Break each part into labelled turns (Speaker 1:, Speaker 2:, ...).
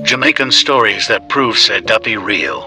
Speaker 1: Jamaican stories that prove said Duppy REAL.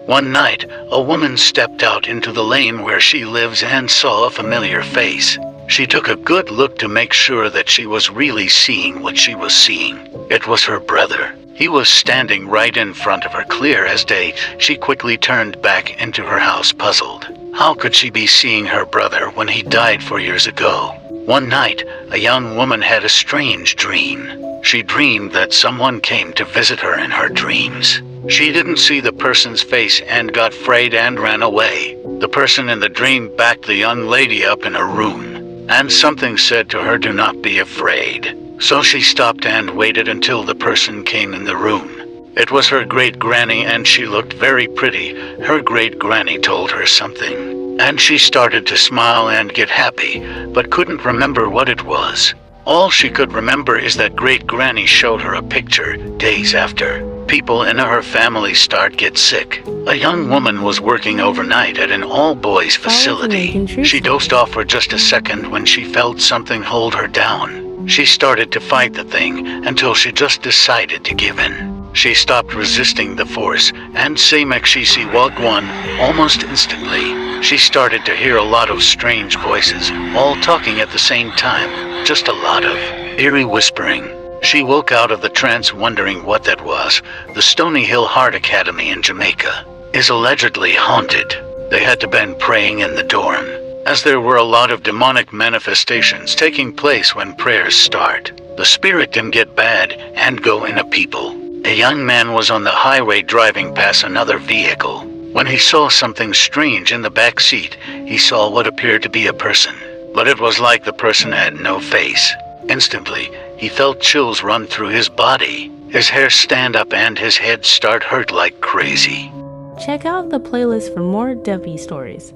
Speaker 1: One night, a woman stepped out into the lane where she lives and saw a familiar face. She took a good look to make sure that she was really seeing what she was seeing. It was her brother. He was standing right in front of her, clear as day. She quickly turned back into her house, puzzled. How could she be seeing her brother when he died 4 years ago? One night, a young woman had a strange dream. She dreamed that someone came to visit her in her dreams. She didn't see the person's face and got afraid and ran away. The person in the dream backed the young lady up in a room, and something said to her, "Do not be afraid." So she stopped and waited until the person came in the room. It was her great-granny, and she looked very pretty. Her great-granny told her something, and she started to smile and get happy, but couldn't remember what it was. All she could remember is that great-granny showed her a picture days after. People in her family get sick. A young woman was working overnight at an all-boys facility. She dozed off for just a second when she felt something hold her down. She started to fight the thing until she just decided to give in. She stopped resisting the force, and same as she walked one, almost instantly. She started to hear a lot of strange voices, all talking at the same time, just a lot of eerie whispering. She woke out of the trance wondering what that was. The Stony Hill Heart Academy in Jamaica is allegedly haunted. They had to been praying in the dorm, as there were a lot of demonic manifestations taking place when prayers start. The spirit can get bad and go into people. A young man was on the highway driving past another vehicle. When he saw something strange in the back seat, he saw what appeared to be a person, but it was like the person had no face. Instantly, he felt chills run through his body. His hair stand up and his head start hurt like crazy.
Speaker 2: Check out the playlist for more Duppy stories.